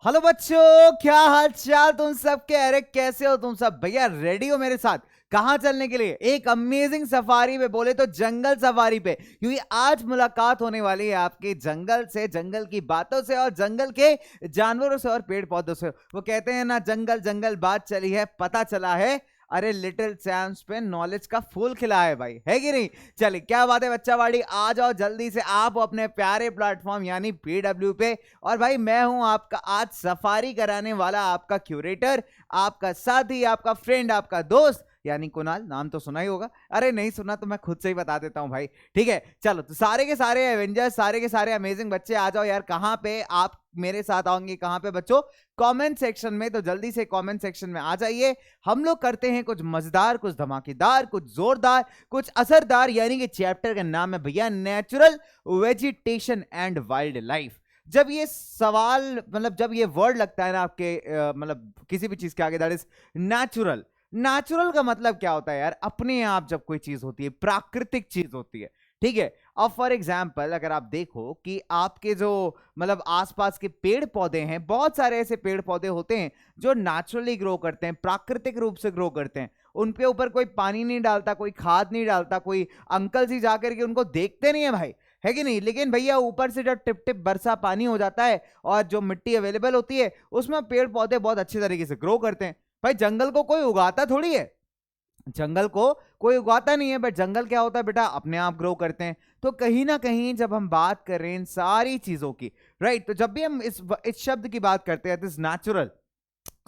Hello बच्चों, क्या हाल चाल तुम सबके। अरे कैसे हो तुम सब भैया? रेडी हो मेरे साथ कहाँ चलने के लिए? एक अमेजिंग सफारी पे, बोले तो जंगल सफारी पे, क्योंकि आज मुलाकात होने वाली है आपके जंगल से, जंगल की बातों से और जंगल के जानवरों से और पेड़ पौधों से। वो कहते हैं ना, जंगल जंगल बात चली है, पता चला है। अरे लिटिल चैम्प्स पे नॉलेज का फूल खिला है भाई, है कि नहीं? चलिए, क्या बात है बच्चा वाड़ी, आ जाओ जल्दी से आप अपने प्यारे प्लेटफॉर्म यानी पीडब्ल्यू पे। और भाई मैं हूं आपका आज सफारी कराने वाला, आपका क्यूरेटर, आपका साथी, आपका फ्रेंड, आपका दोस्त यानी कुणाल। नाम तो सुना ही होगा, अरे नहीं सुना तो मैं खुद से ही बता देता हूं भाई। ठीक है, चलो तो सारे के सारे एवेंजर्स, सारे के सारे अमेजिंग बच्चे आ जाओ यार। कहां पे आप मेरे साथ आओगे, कहां पे बच्चों? कमेंट सेक्शन में। तो जल्दी से कमेंट सेक्शन में आ जाइए। हम लोग करते हैं कुछ मजेदार, कुछ धमाकेदार, कुछ जोरदार, कुछ असरदार, यानी कि चैप्टर का नाम है भैया natural vegetation and wild life. जब ये सवाल, मतलब जब ये वर्ड लगता है ना आपके मतलब किसी भी चीज के आगे, दैट इज नेचुरल। नेचुरल का मतलब क्या होता है यार? अपने आप जब कोई चीज होती है, प्राकृतिक चीज होती है। ठीक है, अब फॉर एग्जाम्पल अगर आप देखो कि आपके जो मतलब आसपास के पेड़ पौधे हैं, बहुत सारे ऐसे पेड़ पौधे होते हैं जो नेचुरली ग्रो करते हैं, प्राकृतिक रूप से ग्रो करते हैं। उन पे ऊपर कोई पानी नहीं डालता, कोई खाद नहीं डालता, कोई अंकल जी जाकर के उनको देखते नहीं है भाई, है कि नहीं? लेकिन भैया ऊपर से जब टिप टिप बरसा पानी हो जाता है और जो मिट्टी अवेलेबल होती है, उसमें पेड़ पौधे बहुत अच्छे तरीके से ग्रो करते हैं। भाई जंगल को कोई उगाता थोड़ी है, जंगल को कोई उगाता नहीं है, बट जंगल क्या होता है बेटा, अपने आप ग्रो करते हैं। तो कहीं ना कहीं जब हम बात कर रहे हैं इन सारी चीजों की, राइट, तो जब भी हम इस शब्द की बात करते हैं, दिस नेचुरल।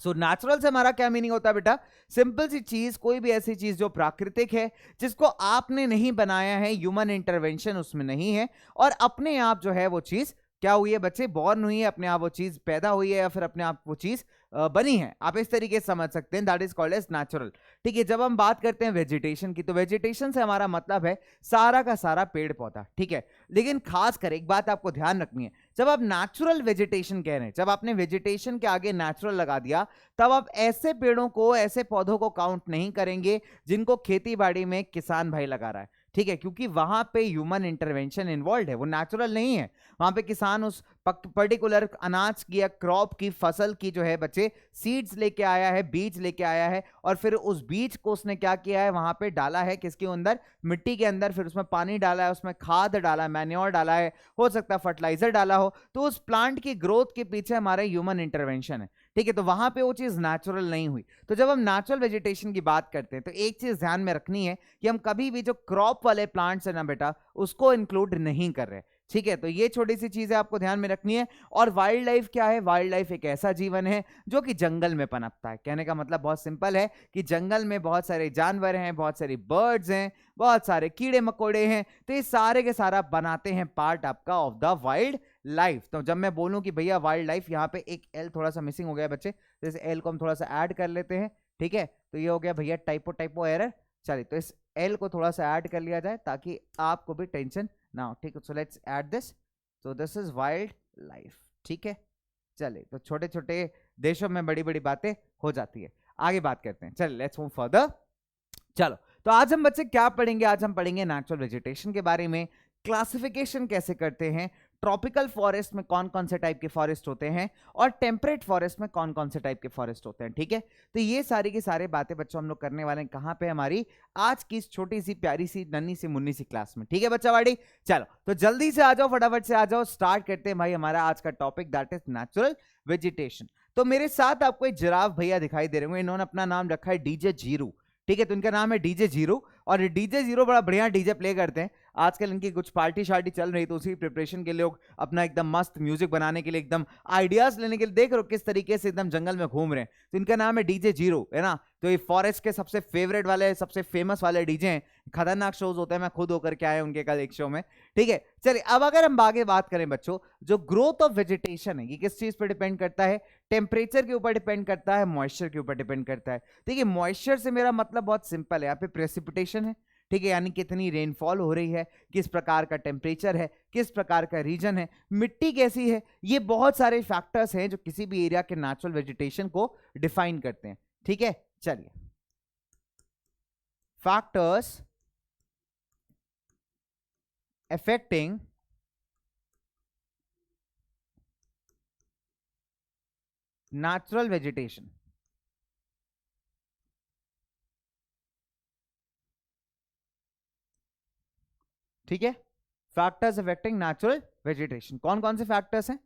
सो नेचुरल से हमारा क्या मीनिंग होता है बेटा? सिंपल सी चीज, कोई भी ऐसी चीज जो प्राकृतिक है, जिसको आपने नहीं बनाया है, ह्यूमन इंटरवेंशन उसमें नहीं है, और अपने आप जो है वो चीज क्या हुई है बच्चे, बॉर्न हुई है, अपने आप वो चीज पैदा हुई है, या फिर अपने आप वो चीज बनी है। आप इस तरीके से समझ सकते हैं, that is called as natural. ठीक है, जब हम बात करते हैं वेजिटेशन की, तो वेजिटेशन से हमारा मतलब है सारा का सारा पेड़ पौधा। ठीक है, लेकिन खासकर एक बात आपको ध्यान रखनी है, जब आप नेचुरल वेजिटेशन कह रहे हैं, जब आपने वेजिटेशन के आगे नेचुरल लगा दिया, तब आप ऐसे पेड़ों को, ऐसे पौधों को काउंट नहीं करेंगे जिनको खेती बाड़ी में किसान भाई लगा रहा है। ठीक है, क्योंकि वहां पे ह्यूमन इंटरवेंशन इन्वॉल्व है, वो नेचुरल नहीं है। वहां पे किसान उस पर्टिकुलर अनाज की या क्रॉप की, फसल की जो है बच्चे, सीड्स लेके आया है, बीज लेके आया है, और फिर उस बीज को उसने क्या किया है, वहां पे डाला है किसके अंदर, मिट्टी के अंदर। फिर उसमें पानी डाला है, उसमें खाद डाला है, मैन्योर डाला है, हो सकता है फर्टिलाइजर डाला हो। तो उस प्लांट की ग्रोथ के पीछे हमारा ह्यूमन इंटरवेंशन है। ठीक है, तो वहां पे वो चीज नेचुरल नहीं हुई। तो जब हम नेचुरल वेजिटेशन की बात करते हैं, तो एक चीज ध्यान में रखनी है कि हम कभी भी जो क्रॉप वाले प्लांट्स है ना बेटा, उसको इंक्लूड नहीं कर रहे। ठीक है, तो ये छोटी सी चीजें आपको ध्यान में रखनी है। और वाइल्ड लाइफ क्या है? वाइल्ड लाइफ एक ऐसा जीवन है जो कि जंगल में पनपता है। कहने का मतलब बहुत सिंपल है कि जंगल में बहुत सारे जानवर हैं, बहुत सारी बर्ड्स हैं, बहुत सारे कीड़े मकोड़े हैं। तो ये सारे के सारा बनाते हैं पार्ट आपका ऑफ द वाइल्ड लाइफ। तो जब मैं बोलूं कि भैया वाइल्ड लाइफ, यहाँ पे एक एल थोड़ा सा मिसिंग हो गया है बच्चे, जैसे एल को हम थोड़ा सा ऐड कर लेते हैं। ठीक है, तो ये हो गया भैया टाइपो टाइपो एरर। चलिए, तो इस एल को थोड़ा सा ऐड कर लिया जाए ताकि आपको भी टेंशन ना हो। ठीक है, सो लेट्स ऐड दिस। तो दिस इज वाइल्ड लाइफ। ठीक है, चलिए, तो छोटे छोटे देशों में बड़ी बड़ी बातें हो जाती है। आगे बात करते हैं, चलिए लेट्स मूव फर्दर। चलो, तो आज हम बच्चे क्या पढ़ेंगे? आज हम पढ़ेंगे नेचुरल वेजिटेशन के बारे में, क्लासिफिकेशन कैसे करते हैं, ट्रॉपिकल फॉरेस्ट में कौन कौन से टाइप के फॉरेस्ट होते हैं, और टेम्परेट फॉरेस्ट में कौन कौन से टाइप के फॉरेस्ट होते हैं। ठीक है, तो ये सारी की सारी बातें बच्चों हम लोग करने वाले हैं कहां पे, हमारी आज की इस छोटी सी प्यारी सी नन्ही सी मुन्नी सी क्लास में। ठीक है बच्चा वाड़ी, चलो तो जल्दी से आ जाओ, फटाफट से आ जाओ, स्टार्ट करते हैं भाई हमारा आज का topic, that is natural vegetation. तो मेरे साथ आपको एक जिराफ भैया दिखाई दे रहे होंगे, इन्होंने अपना नाम रखा है डीजे जीरू। ठीक है, तो इनका नाम है डीजे जीरो, और डीजे जीरो बड़ा बढ़िया डीजे प्ले करते हैं। आजकल इनकी कुछ पार्टी शार्टी चल रही, तो उसी प्रिपरेशन के लिए लोग अपना एकदम मस्त म्यूजिक बनाने के लिए, एकदम आइडियाज लेने के लिए, देख रहे हो किस तरीके से एकदम जंगल में घूम रहे हैं। तो इनका नाम है डीजे जीरो, है ना? तो ये फॉरेस्ट के सबसे फेवरेट वाले, सबसे फेमस वाले डीजे हैं। खतरनाक शोज होते हैं, मैं खुद होकर के आया उनके कल एक शो में। ठीक है, चलिए अब अगर हम आगे बात करें बच्चों, जो ग्रोथ ऑफ वेजिटेशन है, ये किस चीज पर डिपेंड करता है? टेम्परेचर के ऊपर डिपेंड करता है, मॉइस्चर के ऊपर डिपेंड करता है। देखिए, मॉइस्चर से मेरा मतलब बहुत सिंपल है, यहाँ पे प्रेसिपिटेशन है। ठीक है, यानी कितनी रेनफॉल हो रही है, किस प्रकार का टेम्परेचर है, किस प्रकार का रीजन है, मिट्टी कैसी है, ये बहुत सारे फैक्टर्स हैं जो किसी भी एरिया के नेचुरल वेजिटेशन को डिफाइन करते हैं। ठीक है, चलिए, फैक्टर्स affecting नेचुरल वेजिटेशन, ठीक है, फैक्टर्स अफेक्टिंग नेचुरल वेजिटेशन, कौन कौन से फैक्टर्स हैं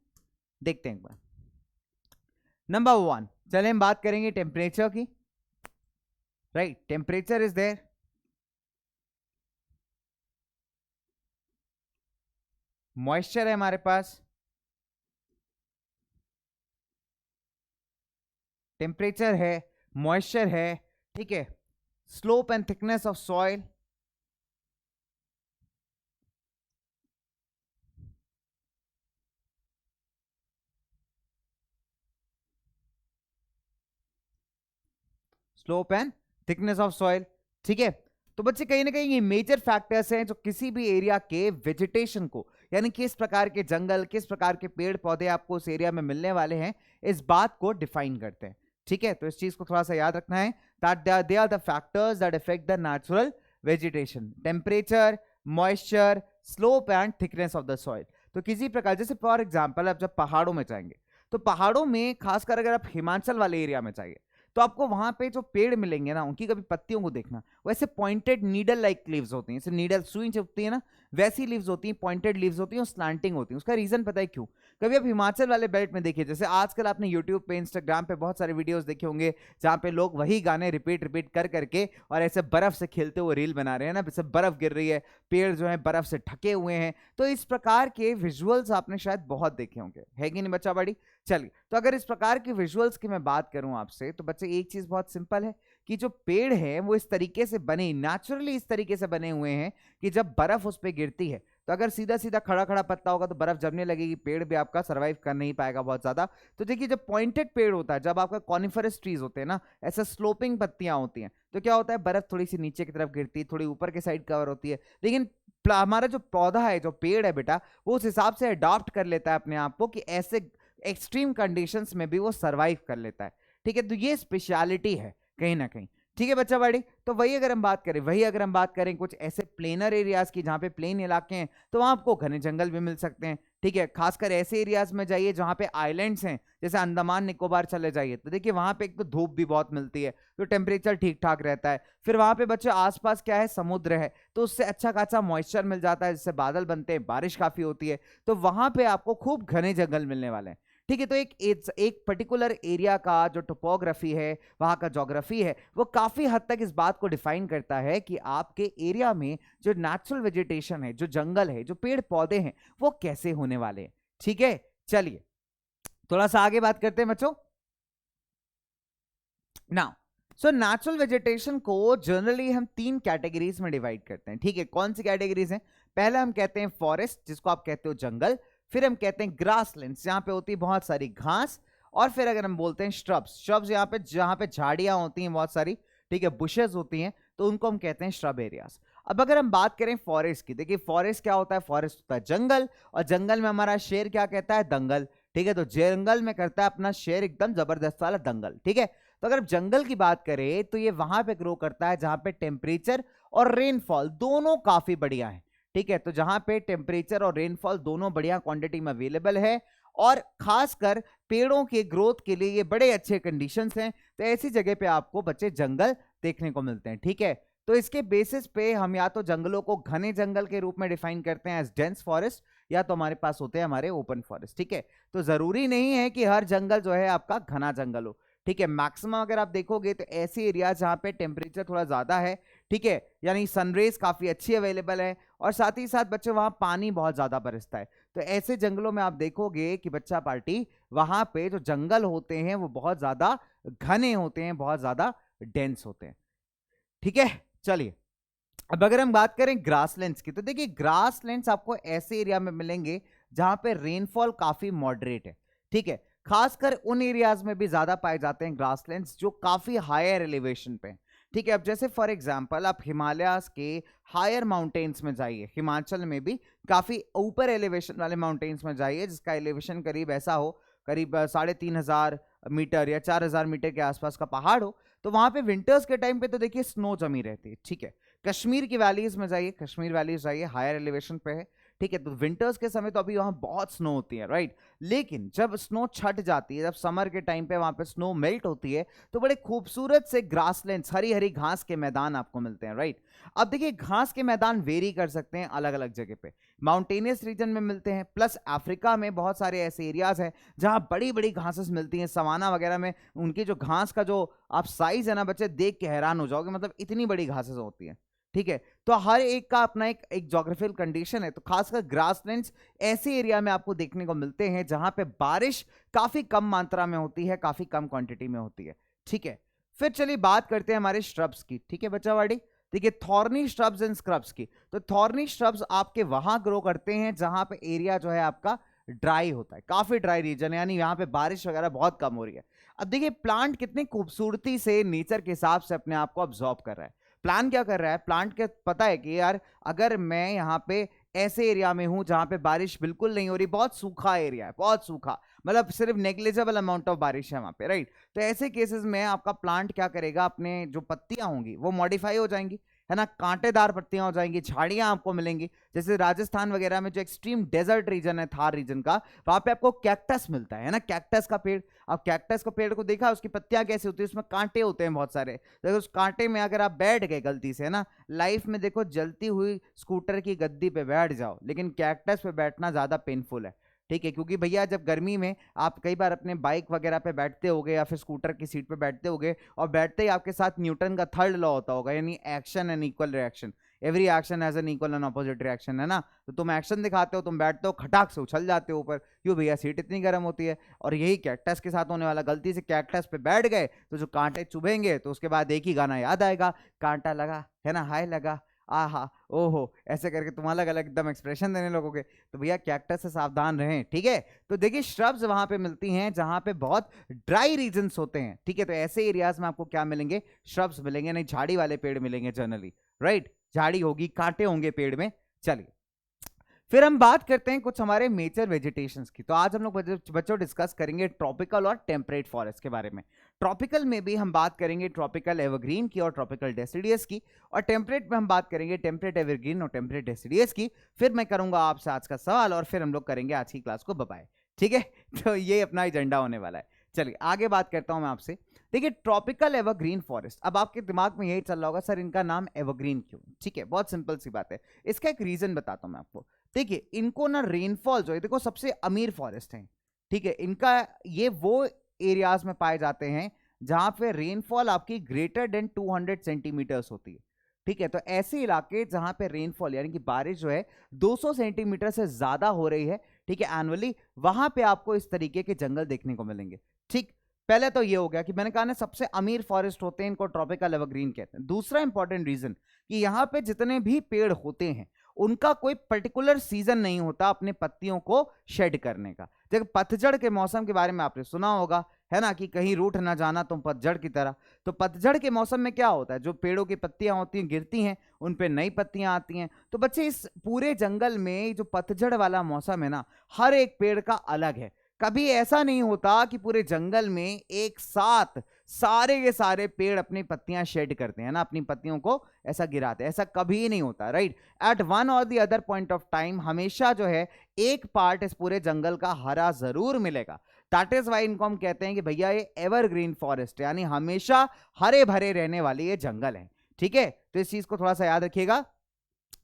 देखते हैं एक बार। नंबर 1, चले हम बात करेंगे टेम्परेचर की, right, temperature is there, moisture है हमारे पास, टेम्परेचर है, मॉइस्चर है, ठीक है, slope and thickness of soil, slope and thickness of soil, ठीक है। तो बच्चे कहीं ना कहीं ये मेजर फैक्टर्स हैं जो किसी भी एरिया के वेजिटेशन को, यानी किस प्रकार के जंगल, किस प्रकार के पेड़ पौधे आपको उस एरिया में मिलने वाले हैं, इस बात को डिफाइन करते हैं, ठीक है। तो इस चीज को थोड़ा सा याद रखना है, that they are the factors that affect the natural vegetation, temperature, moisture, slope and thickness of the soil. तो किसी प्रकार, जैसे फॉर एग्जाम्पल आप जब पहाड़ों में जाएंगे, तो पहाड़ों में खासकर अगर आप हिमाचल वाले एरिया में जाइए, तो आपको वहां पे जो पेड़ मिलेंगे ना, उनकी कभी पत्तियों को देखना, वैसे पॉइंटेड नीडल लाइक लीव्स होती हैं, जैसे नीडल सुई चुभती है ना, वैसी लीव्स होती हैं, पॉइंटेड लीव्स होती हैं और स्लैंटिंग होती हैं। उसका रीजन पता है क्यों? कभी आप हिमाचल वाले बेल्ट में देखिए, जैसे आजकल आपने यूट्यूब पे, इंस्टाग्राम पे बहुत सारे वीडियोस देखे होंगे जहां पे लोग वही गाने रिपीट रिपीट कर करके और ऐसे बर्फ से खेलते हुए रील बना रहे हैं ना, जैसे बर्फ गिर रही है, पेड़ जो है बर्फ से ढके हुए हैं, तो इस प्रकार के विजुअल्स आपने शायद बहुत देखे होंगे, है कि नहीं बच्चा बड़ी? चलिए, तो अगर इस प्रकार के विजुअल्स की मैं बात करूं आपसे, तो बच्चे एक चीज बहुत सिंपल है कि जो पेड़ है वो इस तरीके से बने, नेचुरली इस तरीके से बने हुए हैं कि जब बर्फ उस पर गिरती है, तो अगर सीधा सीधा खड़ा खड़ा पत्ता होगा तो बर्फ जमने लगेगी, पेड़ भी आपका सर्वाइव कर नहीं पाएगा बहुत ज्यादा। तो देखिए, जब पॉइंटेड पेड़ होता है, जब आपका कॉनिफरस ट्रीज होते हैं ना, ऐसा स्लोपिंग पत्तियां होती हैं, तो क्या होता है, बर्फ थोड़ी सी नीचे की तरफ गिरती है, थोड़ी ऊपर के साइड कवर होती है, लेकिन हमारा जो पौधा है, जो पेड़ है बेटा, वो उस हिसाब से अडॉप्ट कर लेता है अपने आप को कि ऐसे एक्सट्रीम कंडीशंस में भी वो सरवाइव कर लेता है, ठीक है। तो ये स्पेशलिटी है कहीं ना कहीं, ठीक है बच्चा बड़ी। तो वही अगर हम बात करें कुछ ऐसे प्लेनर एरियाज की, जहां पे प्लेन इलाके हैं, तो वहां आपको घने जंगल भी मिल सकते हैं, ठीक है। खासकर ऐसे एरियाज में जाइए जहां पे आइलैंड्स हैं, जैसे अंडमान निकोबार चले जाइए, तो देखिए वहां पे एक तो धूप भी बहुत मिलती है, तो टेम्परेचर ठीक ठाक रहता है। फिर वहां पे बच्चे आसपास क्या है, समुद्र है, तो उससे अच्छा खासा मॉइस्चर मिल जाता है, जिससे बादल बनते हैं, बारिश काफी होती है, तो वहां पे आपको खूब घने जंगल मिलने वाले हैं, ठीक है। तो एक पर्टिकुलर एरिया का जो टोपोग्राफी है, वहां का ज्योग्राफी है, वो काफी हद तक इस बात को डिफाइन करता है कि आपके एरिया में जो नेचुरल वेजिटेशन है, जो जंगल है, जो पेड़ पौधे हैं, वो कैसे होने वाले हैं, ठीक है। चलिए थोड़ा सा आगे बात करते हैं बच्चों। नाउ सो नेचुरल वेजिटेशन को जनरली हम 3 कैटेगरीज में डिवाइड करते हैं, ठीक है। कौन सी कैटेगरीज हैं? पहला हम कहते हैं फॉरेस्ट, जिसको आप कहते हो जंगल, फिर हम कहते हैं ग्रासलैंड्स, जहां पे होती है बहुत सारी घास, और फिर अगर हम बोलते हैं श्रब्स, श्रब्स यहाँ पे जहां पे झाड़ियां होती हैं बहुत सारी, ठीक है, बुशेस होती हैं, तो उनको हम कहते हैं श्रब एरियाज। अब अगर हम बात करें फॉरेस्ट की, देखिए फॉरेस्ट क्या होता है, फॉरेस्ट होता है जंगल, और जंगल में हमारा शेर क्या कहता है, दंगल, ठीक है। तो जंगल में करता है अपना शेर एकदम जबरदस्त वाला दंगल, ठीक है। तो अगर जंगल की बात करें, तो ये वहां पे ग्रो करता है जहां पे टेम्परेचर और रेनफॉल दोनों काफी बढ़िया है, ठीक है। तो जहां पे टेम्परेचर और रेनफॉल दोनों बढ़िया क्वांटिटी में अवेलेबल है, और खासकर पेड़ों के ग्रोथ के लिए ये बड़े अच्छे कंडीशंस हैं, तो ऐसी जगह पे आपको बच्चे जंगल देखने को मिलते हैं, ठीक है। तो इसके बेसिस पे हम या तो जंगलों को घने जंगल के रूप में डिफाइन करते हैं एज डेंस फॉरेस्ट, या तो हमारे पास होते हैं हमारे ओपन फॉरेस्ट, ठीक है। तो जरूरी नहीं है कि हर जंगल जो है आपका घना जंगल हो, ठीक है। मैक्सिमम अगर आप देखोगे तो ऐसे एरिया जहां पे टेम्परेचर थोड़ा ज्यादा है, ठीक है, यानी सनरेज काफी अच्छी अवेलेबल है, और साथ ही साथ बच्चे वहां पानी बहुत ज्यादा बरसता है, तो ऐसे जंगलों में आप देखोगे कि बच्चा पार्टी, वहां पे जो जंगल होते हैं वो बहुत ज्यादा घने होते हैं, बहुत ज्यादा डेंस होते हैं, ठीक है। चलिए अब अगर हम बात करें ग्रासलैंड्स की, तो देखिए ग्रासलैंड्स आपको ऐसे एरिया में मिलेंगे जहां पे रेनफॉल काफी मॉडरेट है, ठीक है। खासकर उन एरियाज में भी ज्यादा पाए जाते हैं ग्रासलैंड्स जो काफी हायर एलिवेशन पे हैं, ठीक है। अब जैसे फॉर एग्जांपल आप हिमालयाज के हायर माउंटेन्स में जाइए, हिमाचल में भी काफी ऊपर एलिवेशन वाले माउंटेन्स में जाइए, जिसका एलिवेशन करीब ऐसा हो, करीब 3,500 मीटर या 4,000 मीटर के आसपास का पहाड़ हो, तो वहां पे विंटर्स के टाइम पे तो देखिए स्नो जमी रहती है, ठीक है। कश्मीर की वैलीज में जाइए, कश्मीर वैलीज जाइए, हायर एलिवेशन पे है, ठीक है। तो विंटर्स के समय तो अभी वहां बहुत स्नो होती है, राइट। लेकिन जब स्नो छट जाती है, जब समर के टाइम पे वहां पे स्नो मेल्ट होती है, तो बड़े खूबसूरत से ग्रासलैंड्स, हरी हरी घास के मैदान आपको मिलते हैं, राइट। अब देखिए, घास के मैदान वेरी कर सकते हैं अलग अलग जगह पे, माउंटेनियस रीजन में मिलते हैं, प्लस अफ्रीका में बहुत सारे ऐसे एरियाज हैं जहां बड़ी बड़ी घासेस मिलती हैं, सवाना वगैरह में उनकी जो घास का जो आप साइज है ना बच्चे, देख के हैरान हो जाओगे, मतलब इतनी बड़ी घासेस होती हैं, ठीक है। तो हर एक का अपना एक जोग्राफिकल कंडीशन है। तो खासकर ग्रासलैंड्स ऐसे एरिया में आपको देखने को मिलते हैं जहां पे बारिश काफी कम मात्रा में होती है, काफी कम क्वांटिटी में होती है, ठीक है। फिर चलिए बात करते हैं हमारे श्रब्स की, ठीक है बच्चावाड़ी। देखिए, थॉर्नी श्रब्स एंड स्क्रब्स की। तो थॉर्नी श्रब्स आपके वहां ग्रो करते हैं जहां पे एरिया जो है आपका ड्राई होता है, काफी ड्राई रीजन है, यानी यहाँ पे बारिश वगैरह बहुत कम हो रही है। अब देखिए, प्लांट कितनी खूबसूरती से नेचर के हिसाब से अपने आप को ऑब्जॉर्व कर रहा है। प्लांट क्या कर रहा है, प्लांट के पता है कि यार अगर मैं यहाँ पे ऐसे एरिया में हूं जहां पे बारिश बिल्कुल नहीं हो रही, बहुत सूखा एरिया है, बहुत सूखा, मतलब सिर्फ नेग्लिजिबल अमाउंट ऑफ बारिश है वहां पे, राइट। तो ऐसे केसेस में आपका प्लांट क्या करेगा, अपने जो पत्तियां होंगी वो मॉडिफाई हो जाएंगी, है ना, कांटेदार पत्तियां हो जाएंगी, झाड़ियां आपको मिलेंगी। जैसे राजस्थान वगैरह में जो एक्सट्रीम डेजर्ट रीजन है, थार रीजन का, वहां पे आपको कैक्टस मिलता है ना, कैक्टस का पेड़। अब कैक्टस का पेड़ को देखा, उसकी पत्तियां कैसी होती है, उसमें कांटे होते हैं बहुत सारे। तो उस कांटे में अगर आप बैठ गए गलती से, है ना, लाइफ में देखो जलती हुई स्कूटर की गद्दी पे बैठ जाओ, लेकिन कैक्टस पे बैठना ज्यादा पेनफुल है, ठीक है। क्योंकि भैया जब गर्मी में आप कई बार अपने बाइक वगैरह पे बैठते होगे या फिर स्कूटर की सीट पे बैठते होगे, और बैठते ही आपके साथ न्यूटन का थर्ड लॉ होता होगा, यानी action and equal reaction, every action has an equal and opposite reaction, है ना। तो तुम एक्शन दिखाते हो, तुम बैठते हो, खटाक से उछल जाते हो ऊपर, क्यों भैया, सीट इतनी गर्म होती है। और यही कैक्टस के साथ होने वाला, गलती से कैक्टस पे बैठ गए तो जो कांटे चुभेंगे, तो उसके बाद एक ही गाना याद आएगा, कांटा लगा, है ना, हाय लगा, आहा, ओहो, ऐसे करके तुम अलग अलग एकदम एक्सप्रेशन देने लगोगे। तो भैया कैक्टस से सावधान रहें, ठीक है। तो देखिए, श्रब्स वहां पे मिलती हैं जहां पे बहुत ड्राई रीजन्स होते हैं, ठीक है। तो ऐसे एरियाज में आपको क्या मिलेंगे, श्रब्स मिलेंगे, नहीं झाड़ी वाले पेड़ मिलेंगे जनरली, राइट। झाड़ी होगी, कांटे होंगे पेड़ में। चलिए, फिर हम बात करते हैं कुछ हमारे मेजर वेजिटेशंस की। तो आज हम लोग बच्चों डिस्कस करेंगे ट्रॉपिकल और टेम्परेट फॉरेस्ट के बारे में। ट्रॉपिकल में भी हम बात करेंगे ट्रॉपिकल एवरग्रीन की और ट्रॉपिकल डेसिडियस की, और टेम्परेट में हम बात करेंगे टेम्परेट एवरग्रीन और टेम्परेट डेसिडियस की। फिर मैं करूंगा आपसे आज का सवाल, और फिर हम लोग करेंगे आज की क्लास को बाय, ठीक है। तो ये अपना एजेंडा होने वाला है। चलिए आगे बात करता हूं मैं आपसे। देखिए, ट्रॉपिकल एवरग्रीन फॉरेस्ट, अब आपके दिमाग में यही चल रहा होगा, सर इनका नाम एवरग्रीन क्यों, ठीक है। बहुत सिंपल सी बात है, इसका एक रीजन बताता हूं मैं आपको। देखिए, इनको ना रेनफॉल जो है, देखो सबसे अमीर फॉरेस्ट है, ठीक है, इनका ये वो एरियाज में पाए जाते हैं जहां पे रेनफॉल आपकी ग्रेटर देन 200 सेंटीमीटर्स होती है, ठीक है। तो ऐसे इलाके जहां पे रेनफॉल यानी कि बारिश जो है 200 सेंटीमीटर से ज्यादा हो रही है, ठीक है, एनुअली, वहां पे आपको इस तरीके के जंगल देखने को मिलेंगे, ठीक। पहले तो ये हो गया कि मैंने कहा ना सबसे अमीर फॉरेस्ट होते हैं, इनको ट्रॉपिकल एवरग्रीन कहते हैं। दूसरा इंपॉर्टेंट रीजन कि यहाँ पे जितने भी पेड़ होते हैं उनका कोई पर्टिकुलर सीजन नहीं होता अपने पत्तियों को शेड करने का। देखो, पतझड़ के मौसम के बारे में आपने सुना होगा, है ना, कि कहीं रूठ ना जाना तुम पतझड़ की तरह। तो पतझड़ के मौसम में क्या होता है, जो पेड़ों की पत्तियां होती हैं गिरती हैं, उन पे नई पत्तियां आती हैं। तो बच्चे, इस पूरे जंगल में जो पतझड़ वाला मौसम है ना, हर एक पेड़ का अलग है। कभी ऐसा नहीं होता कि पूरे जंगल में एक साथ सारे के सारे पेड़ अपनी पत्तियां शेड करते हैं ना, अपनी पत्तियों को ऐसा गिराते हैं, ऐसा कभी नहीं होता, राइट। एट वन और the other point of time हमेशा जो है एक पार्ट इस पूरे जंगल का हरा जरूर मिलेगा। दैट इज वाई इनको हम कहते हैं कि भैया ये एवरग्रीन फॉरेस्ट है, यानी हमेशा हरे भरे रहने वाली ये जंगल है, ठीक है। तो इस चीज को थोड़ा सा याद रखिएगा।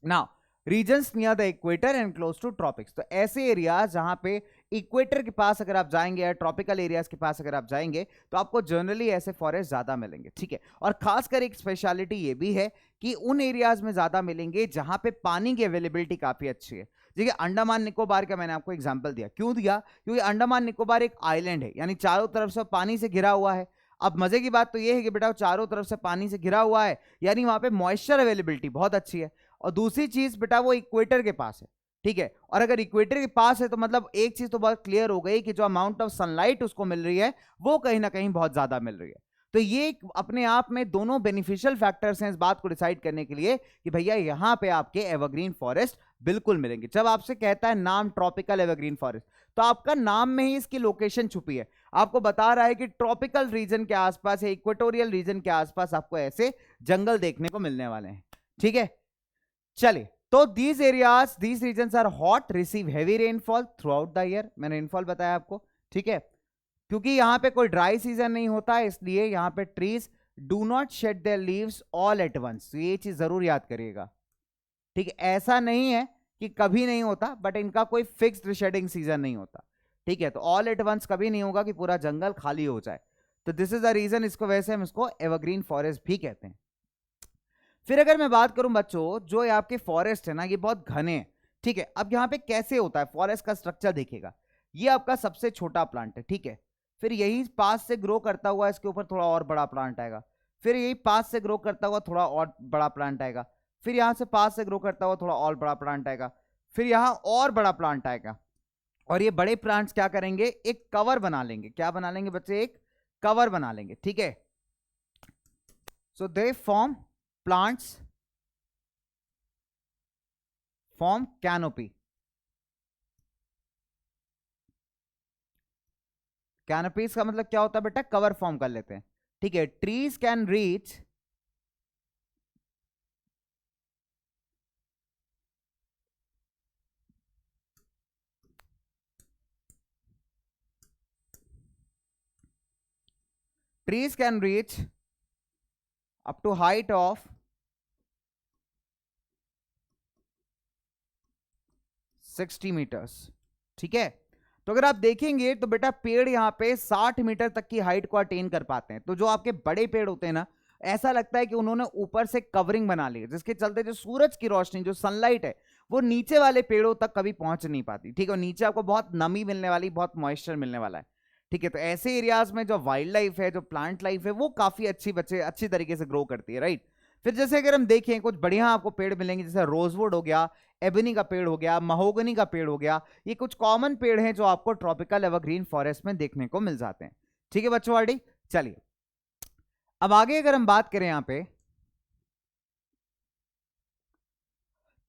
Now, reasons near the equator and close to tropics, तो ऐसे एरियाज जहां पे इक्वेटर के पास अगर आप जाएंगे या ट्रॉपिकल एरियाज के पास अगर आप जाएंगे, तो आपको जनरली ऐसे फॉरेस्ट ज्यादा मिलेंगे, ठीक है। और खासकर एक स्पेशलिटी ये भी है कि उन एरियाज में ज्यादा मिलेंगे जहां पे पानी की अवेलेबिलिटी काफी अच्छी है। देखिए, अंडमान निकोबार का मैंने आपको एग्जांपल दिया, क्यों दिया, क्योंकि अंडमान निकोबार एक आइलैंड है, यानी चारों तरफ से पानी से घिरा हुआ है। अब मजे की बात तो ये है कि बेटा चारों तरफ से पानी से घिरा हुआ है, यानी वहां पे मॉइस्चर अवेलेबिलिटी बहुत अच्छी है। और दूसरी चीज बेटा, वो इक्वेटर के पास है, ठीक है। और अगर इक्वेटर के पास है तो मतलब एक चीज तो बहुत क्लियर हो गई कि जो अमाउंट ऑफ सनलाइट उसको मिल रही है वो कहीं ना कहीं बहुत ज्यादा मिल रही है। तो ये अपने आप में दोनों बेनिफिशियल फैक्टर्स हैं इस बात को डिसाइड करने के लिए कि भैया यहां पे आपके एवरग्रीन फॉरेस्ट बिल्कुल मिलेंगे। जब आपसे कहता है नाम ट्रॉपिकल एवरग्रीन फॉरेस्ट, तो आपका नाम में ही इसकी लोकेशन छुपी है, आपको बता रहा है कि ट्रॉपिकल रीजन के आसपास या इक्वेटोरियल रीजन के आसपास आपको ऐसे जंगल देखने को मिलने वाले हैं, ठीक है। चलिए तो these areas, these regions are hot, receive heavy rainfall throughout the year. मैंने रेनफॉल बताया आपको, ठीक है। क्योंकि यहाँ पे कोई ड्राई सीजन नहीं होता है, इसलिए यहाँ पे trees do not shed their leaves all at once. ये चीज जरूर याद करिएगा, ठीक है। ऐसा नहीं है कि कभी नहीं होता, बट इनका कोई फिक्स्ड शेडिंग सीजन नहीं होता, ठीक है। तो ऑल एट वंस कभी नहीं होगा कि पूरा जंगल खाली हो जाए। तो दिस इज द रीजन, इसको वैसे हम इसको एवरग्रीन फॉरेस्ट भी कहते हैं। फिर अगर मैं बात करूं बच्चों, जो ये आपके फॉरेस्ट है ना, ये बहुत घने हैं, ठीक है। अब यहाँ पे कैसे होता है फॉरेस्ट का स्ट्रक्चर देखिएगा। ये आपका सबसे छोटा प्लांट है, ठीक है। फिर यही पास से ग्रो करता हुआ इसके ऊपर थोड़ा और बड़ा प्लांट आएगा। फिर यही पास से ग्रो करता हुआ थोड़ा और बड़ा प्लांट आएगा। फिर यहां से पास से ग्रो करता हुआ थोड़ा और बड़ा प्लांट आएगा। फिर यहां और बड़ा प्लांट आएगा। और ये बड़े प्लांट्स क्या करेंगे, एक कवर बना लेंगे। क्या बना लेंगे बच्चे, एक कवर बना लेंगे, ठीक है। So they form plants form canopy. Canopies का मतलब क्या होता है बेटा, कवर फॉर्म कर लेते हैं, ठीक है। Trees can reach up to height of 60 metres, ठीक है। तो अगर आप देखेंगे तो बेटा पेड़ यहाँ पे 60 मीटर तक की हाइट को अटेन कर पाते हैं। तो जो आपके बड़े पेड़ होते हैं ना, ऐसा लगता है कि उन्होंने ऊपर से कवरिंग बना ली है, जिसके चलते जो सूरज की रोशनी, जो सनलाइट है, वो नीचे वाले पेड़ों तक कभी पहुंच नहीं पाती, ठीक है। और नीचे आपको बहुत नमी मिलने वाली, बहुत मॉइस्चर मिलने वाला है, ठीक है। तो ऐसे एरियाज में जो वाइल्ड लाइफ है, जो प्लांट लाइफ है, वो काफी अच्छी तरीके से ग्रो करती है, राइट। फिर जैसे अगर हम देखें, कुछ बढ़िया आपको पेड़ मिलेंगे, जैसे रोजवुड हो गया, एबनी का पेड़ हो गया, महोगनी का पेड़ हो गया। ये कुछ कॉमन पेड़ हैं जो आपको ट्रॉपिकल एवरग्रीन फॉरेस्ट में देखने को मिल जाते हैं, ठीक है बच्चों आड़ी। चलिए अब आगे अगर हम बात करें यहां पे,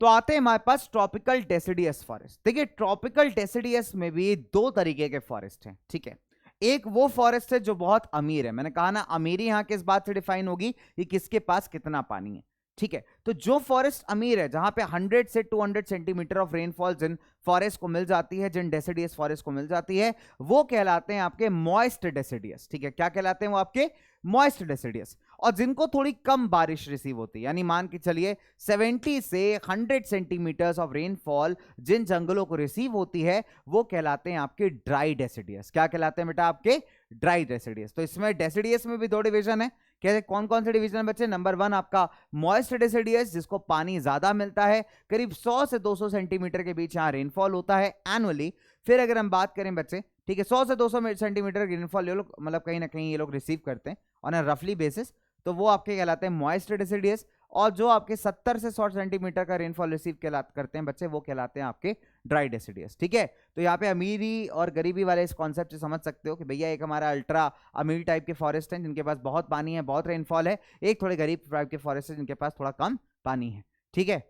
तो आते हैं हमारे पास ट्रॉपिकल डेसिडियस फॉरेस्ट। देखिए ट्रॉपिकल डेसिडियस में भी दो तरीके के फॉरेस्ट हैं, ठीक है। एक वो फॉरेस्ट है जो बहुत अमीर है, मैंने कहा ना अमीरी यहां किस बात से डिफाइन होगी, कि किसके पास कितना पानी है, ठीक है। तो जो फॉरेस्ट अमीर है, जहां पे 100 से 200 सेंटीमीटर ऑफ रेनफॉल जिन फॉरेस्ट को मिल जाती है, जिन डेसिडियस फॉरेस्ट को मिल जाती है, वो कहलाते हैं आपके मॉइस्ट डेसिडियस, ठीक है। क्या कहलाते हैं वो आपके मॉइस्ट डेसिडियस। और जिनको थोड़ी कम बारिश रिसीव होती है, यानी मान के चलिए 70 से 100 सेंटीमीटर्स ऑफ रेनफॉल जिन जंगलों को रिसीव होती है, वो कहलाते हैं आपके ड्राई डेसिडियस। क्या कहलाते हैं बेटा, आपके ड्राई डेसिडियस। तो इसमें डेसिडियस में भी दो डिवीजन है। कैसे, कौन कौन से डिवीजन बच्चे, नंबर 1 आपका मॉइस्ट डेसिडियस, जिसको पानी ज्यादा मिलता है, करीब 100 से 200 सेंटीमीटर के बीच यहां रेनफॉल होता है एनुअली। फिर अगर हम बात करें बच्चे, ठीक है, 100 से 200 सेंटीमीटर रेनफॉल ये लोग मतलब कहीं ना कहीं ये लोग रिसीव करते हैं ऑन अ रफली बेसिस, तो वो आपके कहलाते हैं मॉइस्ट डेसिडियस। और जो आपके 70 से 100 सेंटीमीटर का रेनफॉल रिसीव करते हैं बच्चे, वो कहलाते हैं आपके ड्राई डेसिडियस, ठीक है। तो यहाँ पे अमीरी और गरीबी वाले इस कॉन्सेप्ट से समझ सकते हो कि भैया एक हमारा अल्ट्रा अमीर टाइप के फॉरेस्ट हैं जिनके पास बहुत पानी है, बहुत रेनफॉल है, एक थोड़े गरीब टाइप के फॉरेस्ट है जिनके पास थोड़ा कम पानी है, ठीक है।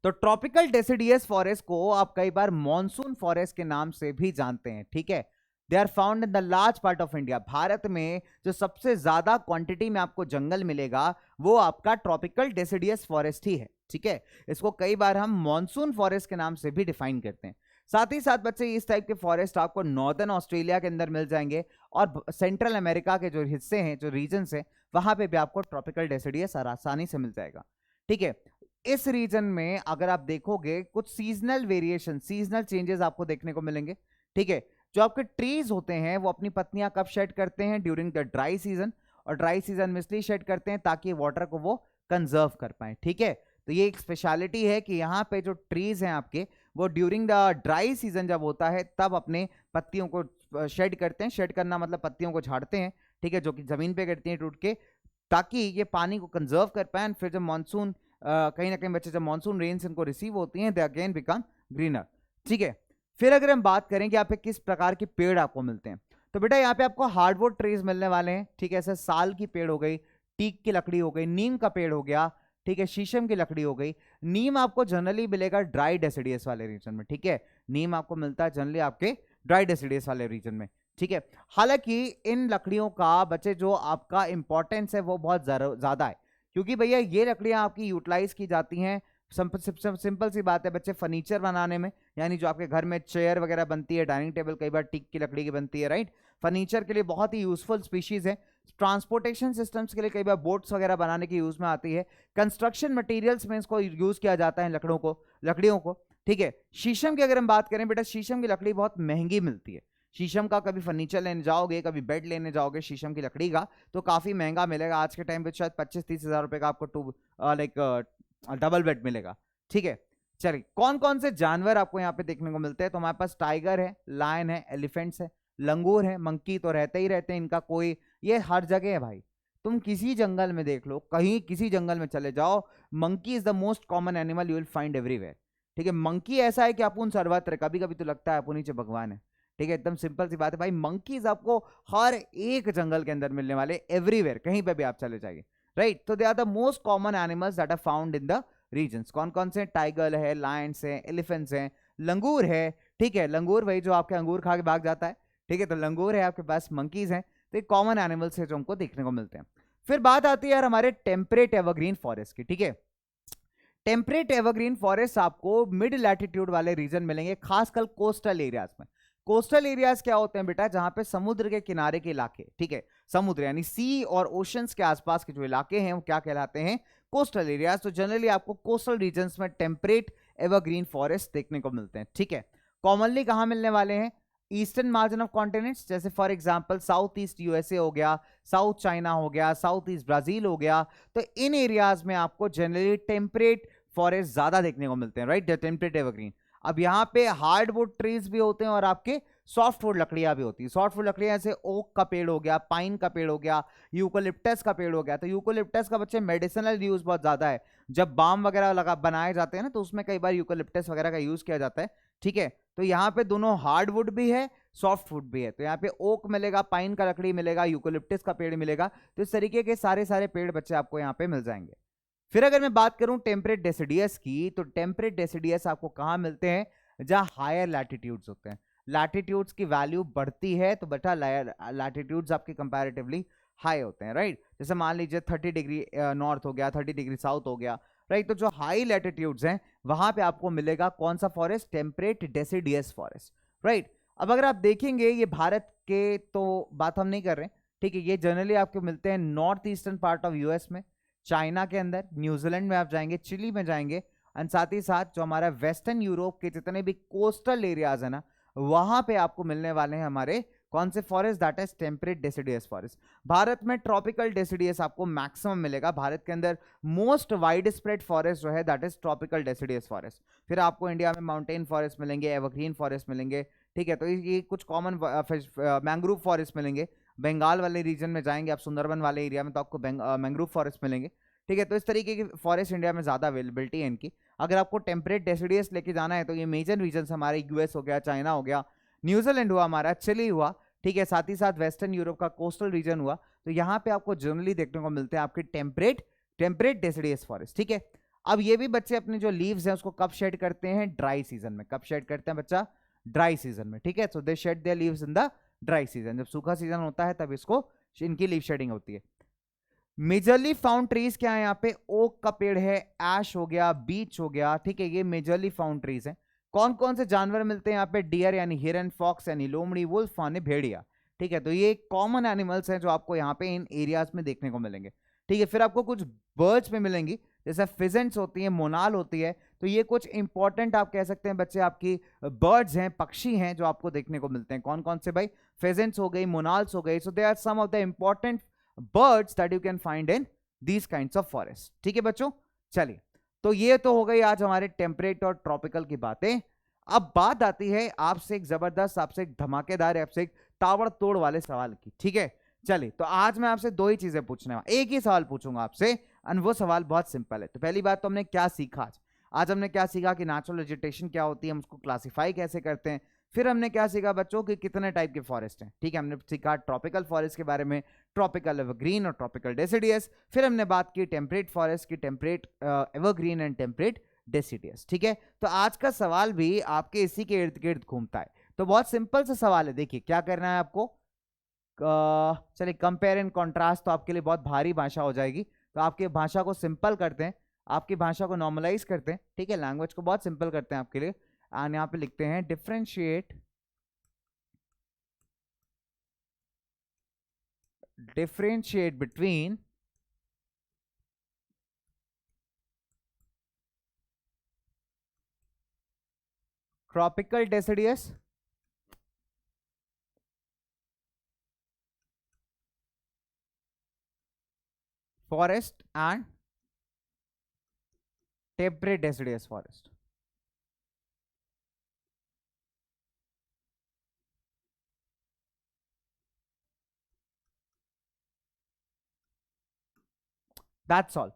तो ट्रॉपिकल डेसिडियस फॉरेस्ट को आप कई बार मॉनसून फॉरेस्ट के नाम से भी जानते हैं, ठीक है। They are found in the large part of India. भारत में जो सबसे ज्यादा क्वांटिटी में आपको जंगल मिलेगा, वो आपका ट्रॉपिकल डेसिडियस फॉरेस्ट ही है, ठीक है। इसको कई बार हम मॉनसून फॉरेस्ट के नाम से भी डिफाइन करते हैं। साथ ही साथ बच्चे इस टाइप के फॉरेस्ट आपको नॉर्दर्न ऑस्ट्रेलिया के अंदर मिल जाएंगे, और सेंट्रल अमेरिका के जो हिस्से हैं, जो रीजन है, वहां पे भी आपको ट्रॉपिकल डेसिडियस आसानी से मिल जाएगा, ठीक है। इस रीजन में अगर आप देखोगे कुछ सीजनल वेरिएशन, सीजनल चेंजेस आपको देखने को मिलेंगे, ठीक है। जो आपके ट्रीज होते हैं वो अपनी पत्तियां कब शेड करते हैं, ड्यूरिंग द ड्राई सीजन। और ड्राई सीजन में इसलिए शेड करते हैं ताकि वाटर को वो कंजर्व कर पाए, ठीक है। तो ये एक स्पेशलिटी है कि यहाँ पे जो ट्रीज हैं आपके, वो ड्यूरिंग द ड्राई सीजन जब होता है तब अपने पत्तियों को शेड करते हैं। शेड करना मतलब पत्तियों को झाड़ते हैं, ठीक है, जो कि जमीन पे गिरती हैं टूट के, ताकि ये पानी को कंजर्व कर पाए। फिर जब मानसून कहीं ना कहीं बच्चे, जब मानसून रेन्स इनको रिसीव होती हैं, दे अगेन बिकम ग्रीनर, ठीक है। फिर अगर हम बात करें कि यहाँ पे किस प्रकार के पेड़ आपको मिलते हैं, तो बेटा यहाँ पे आपको हार्डवुड ट्रीज मिलने वाले हैं, ठीक है। ऐसे साल की पेड़ हो गई, टीक की लकड़ी हो गई, नीम का पेड़ हो गया, ठीक है, शीशम की लकड़ी हो गई। नीम आपको जनरली मिलेगा ड्राई डेसिडियस वाले रीजन में, ठीक है। नीम आपको मिलता है जनरली आपके ड्राई डेसिडियस वाले रीजन में, ठीक है। हालांकि इन लकड़ियों का बच्चे जो आपका इंपॉर्टेंस है वो बहुत ज्यादा है, क्योंकि भैया ये लकड़ियां आपकी यूटिलाइज की जाती हैं सिंपल सी बात है बच्चे, फर्नीचर बनाने में, यानी जो आपके घर में चेयर वगैरह बनती है, डाइनिंग टेबल कई बार टीक की लकड़ी की बनती है, राइट, फर्नीचर के लिए बहुत ही यूजफुल स्पीशीज है। ट्रांसपोर्टेशन सिस्टम्स के लिए कई बार बोट्स वगैरह बनाने की यूज में आती है। कंस्ट्रक्शन मटेरियल्स में इसको यूज किया जाता है, लकड़ियों को, ठीक है। शीशम की अगर हम बात करें बेटा, शीशम की लकड़ी बहुत महंगी मिलती है। शीशम का कभी फर्नीचर लेने जाओगे, कभी बेड लेने जाओगे शीशम की लकड़ी का, तो काफी महंगा मिलेगा। आज के टाइम पे शायद 25-30 हजार रुपए का आपको डबल बेड मिलेगा, ठीक है। चलिए, कौन कौन से जानवर आपको यहाँ पे देखने को मिलते हैं? तो हमारे पास टाइगर है, लायन है, एलिफेंट्स है, लंगूर है, मंकी तो रहते ही रहते हैं, इनका कोई, ये हर जगह है भाई। तुम किसी जंगल में देख लो, कहीं किसी जंगल में चले जाओ, monkey is the most common animal you will find everywhere, ठीक है। मंकी ऐसा है कि अपुन सर्वत्र, कभी कभी तो लगता है अपुन नीचे भगवान है, ठीक है। एकदम सिंपल सी बात है भाई, मंकीज आपको हर एक जंगल के अंदर मिलने वाले, एवरीवेयर, कहीं पे भी आप चले जाइए, राइट। तो they are the most common animals that are found in the regions. कौन कौन से? टाइगर है, लायंस है, एलिफेंट्स है, लंगूर है, ठीक है। लंगूर वही जो आपके अंगूर खा के भाग जाता है, ठीक है, तो लंगूर है आपके पास, मंकीज हैं। तो ये कॉमन एनिमल्स है जो हमको देखने को मिलते हैं। फिर बात आती है यार हमारे टेम्परेट एवरग्रीन फॉरेस्ट की, ठीक है। टेम्परेट एवरग्रीन फॉरेस्ट आपको मिड लैटिट्यूड वाले रीजन मिलेंगे, खासकर कोस्टल एरियाज में। कोस्टल एरियाज क्या होते हैं बेटा? जहां पे समुद्र के किनारे के इलाके, ठीक है, समुद्र यानी सी और ओशंस के आसपास के जो इलाके हैं वो क्या कहलाते हैं? Coastal areas. तो जनरली आपको कोस्टल रीजन्स में टेम्परेट एवरग्रीन फॉरेस्ट देखने को मिलते हैं, ठीक है। कॉमनली कहां मिलने वाले हैं? ईस्टर्न मार्जिन ऑफ कॉन्टिनेंट्स, जैसे for example south east USA हो गया, साउथ चाइना हो गया, साउथ ईस्ट ब्राजील हो गया। तो इन एरियाज में आपको जनरली टेम्परेट फॉरेस्ट ज्यादा देखने को मिलते हैं, राइट, टेम्परेट एवरग्रीन। अब यहाँ पे हार्डवुड ट्रीज भी होते हैं और आपके सॉफ्टवुड लकड़ियां भी होती है। सॉफ्टवुड लकड़ियां जैसे ओक का पेड़ हो गया, पाइन का पेड़ हो गया, यूकोलिप्टस का पेड़ हो गया। तो यूकोलिप्टस का बच्चे मेडिसिनल यूज बहुत ज्यादा है, जब बाम वगैरह लगा बनाए जाते हैं ना, तो उसमें कई बार यूकोलिप्टस वगैरह का यूज किया जाता है, ठीक है। तो यहाँ पे दोनों हार्डवुड भी है, सॉफ्टवुड भी है। तो यहाँ पे ओक मिलेगा, पाइन का लकड़ी मिलेगा, यूकोलिप्टस का पेड़ मिलेगा। तो इस तरीके के सारे सारे पेड़ बच्चे आपको यहाँ पे मिल जाएंगे। फिर अगर मैं बात करूं टेम्परेट डेसिडियस की, तो टेम्परेट डेसिडियस आपको कहां मिलते हैं? जहां हायर लैटिट्यूड्स होते हैं। लैटिट्यूड्स की वैल्यू बढ़ती है तो बेटा लैटिट्यूड्स आपके कंपैरेटिवली हाई होते हैं, राइट। जैसे मान लीजिए 30 डिग्री नॉर्थ हो गया, 30 डिग्री साउथ हो गया, राइट। तो जो हाई लैटिट्यूड्स हैं वहां पे आपको मिलेगा कौन सा forest? Temperate deciduous forest, right. अब अगर आप देखेंगे ये भारत के तो बात हम नहीं कर रहे, ठीक है, ये जनरली आपको मिलते हैं north eastern part of US में, चाइना के अंदर, न्यूजीलैंड में आप जाएंगे, चिली में जाएंगे, और साथ ही साथ जो हमारा वेस्टर्न यूरोप के जितने भी कोस्टल एरियाज है ना, वहां पे आपको मिलने वाले हैं हमारे कौन से forest? That is temperate deciduous forest. Bharat में ट्रॉपिकल डेसिडियस आपको मैक्सिमम मिलेगा। भारत के अंदर मोस्ट वाइड स्प्रेड फॉरेस्ट जो है that is tropical deciduous forest. फिर आपको इंडिया में माउंटेन फॉरेस्ट मिलेंगे, एवरग्रीन फॉरेस्ट मिलेंगे, ठीक है। तो ये कुछ कॉमन मैंग्रोव फॉरेस्ट मिलेंगे। बंगाल वाले रीजन में जाएंगे आप, सुंदरबन वाले एरिया में, तो आपको मैंग्रोव फॉरेस्ट मिलेंगे, ठीक है। तो इस तरीके की फॉरेस्ट इंडिया में ज्यादा अवेलेबिलिटी है इनकी। अगर आपको टेम्परेट डेसिडियस लेके जाना है तो ये मेजर रीजन हमारे यूएस हो गया, चाइना हो गया, न्यूजीलैंड हुआ हमारा, चिली हुआ, ठीक है, साथ ही साथ वेस्टर्न यूरोप का कोस्टल रीजन हुआ। तो यहाँ पे आपको जनरली देखने को मिलते हैं आपके टेम्परेट डेसिडियस फॉरेस्ट, ठीक है। अब ये भी बच्चे अपने जो लीव्स हैं उसको कब शेड करते हैं? ड्राई सीजन में। कब शेड करते हैं बच्चा? ड्राई सीजन में, ठीक है। So they shed their leaves in the dry season. जब सूखा सीजन होता है तब इसको इनकी लीव शेडिंग होती है। मेजरली फाउंड ट्रीज क्या है यहाँ पे? ओक का पेड़ है, ऐश हो गया, बीच हो गया, ठीक है, ये मेजरली फाउंड ट्रीज है। कौन कौन से जानवर मिलते हैं यहाँ पे? डियर यानी हिरन, फॉक्स यानी लोमड़ी, वुल्फ यानी भेड़िया, ठीक है। तो ये कॉमन एनिमल्स हैं जो आपको यहाँ पे इन एरियाज में देखने को मिलेंगे, ठीक है। फिर आपको कुछ बर्ड्स में मिलेंगी, जैसे फिजेंट्स होती है, मोनाल होती है। तो ये कुछ इंपॉर्टेंट आप कह सकते हैं बच्चे आपकी बर्ड्स हैं, पक्षी हैं जो आपको देखने को मिलते हैं। कौन कौन से भाई? फिजेंट्स हो गई, मोनाल्स हो गई। So they are some of the important birds that you can find in these kinds of forest, ठीक है बच्चों। चलिए, तो ये तो हो गई आज हमारे टेम्परेट और ट्रॉपिकल की बातें। अब बात आती है आपसे एक जबरदस्त, आपसे एक धमाकेदार, आपसे एक ताबड़तोड़ वाले सवाल की, ठीक है। चलिए, तो आज मैं आपसे दो ही चीजें पूछने वाला, एक ही सवाल पूछूंगा आपसे, और वो सवाल बहुत सिंपल है। तो पहली बात तो हमने क्या सीखा आज हमने क्या सीखा कि नेचुरल वेजिटेशन क्या होती है, हम उसको क्लासिफाई कैसे करते हैं। फिर हमने क्या सीखा बच्चों कि कितने टाइप के फॉरेस्ट हैं, ठीक है। हमने सीखा ट्रॉपिकल फॉरेस्ट के बारे में, ट्रॉपिकल एवरग्रीन और ट्रॉपिकल डेसिडियस। फिर हमने बात की टेम्परेट फॉरेस्ट की, temperate evergreen and temperate deciduous, ठीक है। तो आज का सवाल भी आपके इसी के इर्द गिर्द घूमता है। तो बहुत सिंपल सा सवाल है, देखिए क्या करना है आपको। चलिए, कंपेयर एंड कॉन्ट्रास्ट तो आपके लिए बहुत भारी भाषा हो जाएगी, तो आपके भाषा को सिंपल करते हैं। आपकी भाषा को नॉर्मलाइज करते हैं, ठीक है, लैंग्वेज को बहुत सिंपल करते हैं आपके लिए। एंड यहाँ पे लिखते हैं differentiate between tropical deciduous forest and temperate deciduous forest. That's all.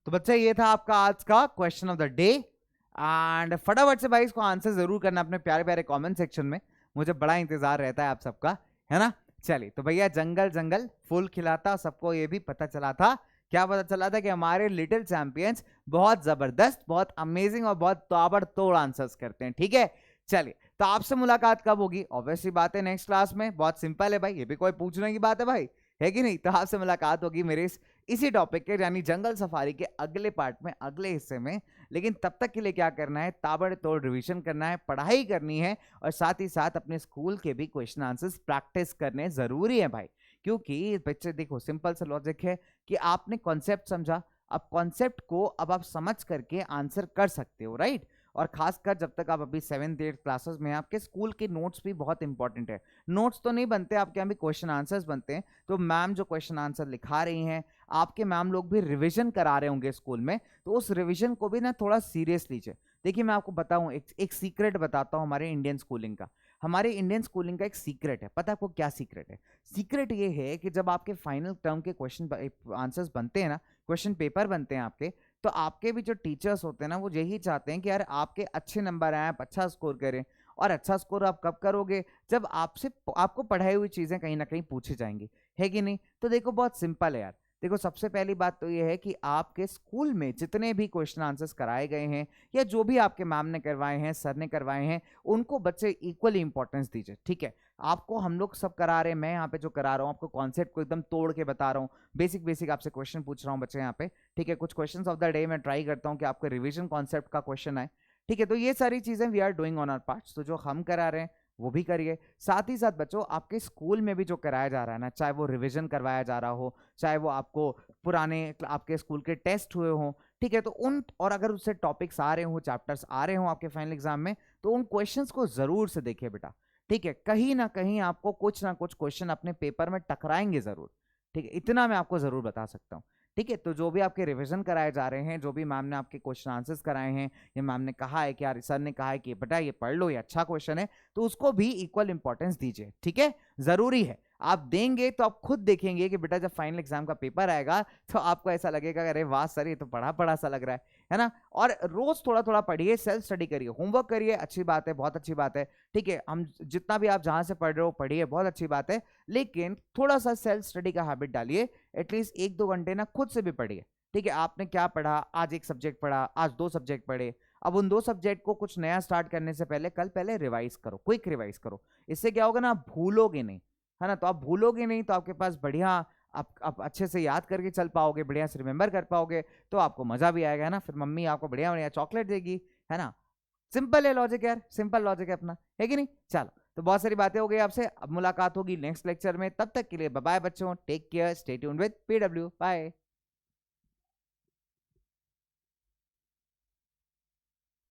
तो बच्चे ये था आपका आज का question of the day. And फटाफट से भाई इसको आंसर जरूर करना अपने प्यारे प्यारे कमेंट सेक्शन में, मुझे बड़ा इंतजार रहता है आप सबका, है ना। चलिए तो भैया जंगल जंगल फूल खिलाता, सबको ये भी पता चला था, क्या पता चला था कि हमारे लिटिल चैंपियंस बहुत जबरदस्त, बहुत अमेजिंग और बहुत ताबड़तोड़ आंसर्स करते हैं, ठीक है। चलिए तो आपसे मुलाकात कब होगी, ऑब्वियसली बात है नेक्स्ट क्लास में, बहुत सिंपल है भाई, ये भी कोई पूछने की बात है भाई, है कि नहीं। तो आपसे मुलाकात होगी मेरे इसी टॉपिक के यानी जंगल सफारी के अगले पार्ट में, अगले हिस्से में। लेकिन तब तक के लिए क्या करना है, ताबड़तोड़ रिवीजन करना है, पढ़ाई करनी है, और साथ ही साथ अपने स्कूल के भी क्वेश्चन आंसर्स प्रैक्टिस करने जरूरी है भाई। क्योंकि बच्चे देखो सिंपल सा लॉजिक है कि आपने कॉन्सेप्ट समझा, अब कॉन्सेप्ट को अब आप समझ करके आंसर कर सकते हो, राइट। और खासकर जब तक आप अभी 7th 8th क्लासेस में हैं, आपके स्कूल के नोट्स भी बहुत इंपॉर्टेंट है। नोट्स तो नहीं बनते आपके यहाँ भी क्वेश्चन आंसर्स बनते हैं, तो मैम जो क्वेश्चन आंसर लिखा रही हैं, आपके मैम लोग भी रिवीजन करा रहे होंगे स्कूल में, तो उस रिवीजन को भी ना थोड़ा सीरियस लीजिए। देखिए मैं आपको बताऊं, एक सीक्रेट बताता हूं हमारे इंडियन स्कूलिंग का। हमारे इंडियन स्कूलिंग का एक सीक्रेट है, पता है आपको क्या सीक्रेट है? सीक्रेट ये है कि जब आपके फाइनल टर्म के क्वेश्चन आंसर्स बनते हैं ना, क्वेश्चन पेपर बनते हैं आपके, तो आपके भी जो टीचर्स होते हैं ना, वो यही चाहते हैं कि यार आपके अच्छे नंबर आए, आप अच्छा स्कोर करें। और अच्छा स्कोर आप कब करोगे, जब आपसे आपको पढ़ाई हुई चीजें कहीं ना कहीं पूछी जाएंगी, है कि नहीं। तो देखो बहुत सिंपल है यार, देखो सबसे पहली बात तो ये है कि आपके स्कूल में जितने भी क्वेश्चन आंसर्स कराए गए हैं, या जो भी आपके मैम ने करवाए हैं, सर ने करवाए हैं, उनको बच्चे इक्वली इंपॉर्टेंस दीजिए, ठीक है। आपको हम लोग सब करा रहे हैं, मैं यहाँ पे जो करा रहा हूँ आपको कॉन्सेप्ट को एकदम तोड़ के बता रहा हूँ, बेसिक बेसिक आपसे क्वेश्चन पूछ रहा हूँ बच्चे यहाँ पे, ठीक है। कुछ क्वेश्चन ऑफ द डे मैं ट्राई करता हूँ कि आपको रिविजन कॉन्सेप्ट का क्वेश्चन आए, ठीक है। तो ये सारी चीजें we are doing on our parts, तो जो हम करा रहे हैं वो भी करिए। साथ ही साथ बच्चों आपके स्कूल में भी जो कराया जा रहा है ना, चाहे वो रिवीजन करवाया जा रहा हो, चाहे वो आपको पुराने आपके स्कूल के टेस्ट हुए हों, ठीक है, तो उन और अगर उससे टॉपिक्स आ रहे हो, चैप्टर्स आ रहे हो आपके फाइनल एग्जाम में, तो उन क्वेश्चंस को जरूर से देखिए बेटा, ठीक है। कहीं ना कहीं आपको कुछ ना कुछ क्वेश्चन अपने पेपर में टकराएंगे जरूर, ठीक है, इतना मैं आपको जरूर बता सकता हूँ, ठीक है। तो जो भी आपके रिवीजन कराए जा रहे हैं, जो भी मैम ने आपके क्वेश्चन आंसर्स कराए हैं, या मैम ने कहा है कि यार सर ने कहा है कि बेटा ये पढ़ लो, ये अच्छा क्वेश्चन है, तो उसको भी इक्वल इंपॉर्टेंस दीजिए, ठीक है, जरूरी है। आप देंगे तो आप खुद देखेंगे कि बेटा जब फाइनल एग्जाम का पेपर आएगा तो आपको ऐसा लगेगा अरे वाह सर ये तो पढ़ा पढ़ा सा लग रहा है ना। और रोज थोड़ा थोड़ा पढ़िए, सेल्फ स्टडी करिए, होमवर्क करिए, अच्छी बात है, बहुत अच्छी बात है, ठीक है। हम जितना भी आप जहां से पढ़ रहे हो पढ़िए, बहुत अच्छी बात है, लेकिन थोड़ा सा सेल्फ स्टडी का हैबिट डालिए, एटलीस्ट 1-2 घंटे ना खुद से भी पढ़िए, ठीक है। आपने क्या पढ़ा, आज एक सब्जेक्ट पढ़ा, आज 2 सब्जेक्ट पढ़े, अब उन 2 सब्जेक्ट को कुछ नया स्टार्ट करने से पहले कल पहले रिवाइज करो, क्विक रिवाइज करो। इससे क्या होगा ना, आप भूलोगे नहीं, है ना। तो आप भूलोगे नहीं तो आपके पास बढ़िया, आप अच्छे से याद करके चल पाओगे, बढ़िया से रिमेंबर कर पाओगे, तो आपको मजा भी आएगा, है ना। फिर मम्मी आपको बढ़िया बढ़िया चॉकलेट देगी, है ना। सिंपल है लॉजिक यार, सिंपल लॉजिक है अपना, है कि नहीं। चलो तो बहुत सारी बातें हो गई आपसे, अब मुलाकात होगी नेक्स्ट लेक्चर में, तब तक के लिए बाय बाय बच्चों, take care, stay tuned with PW, bye.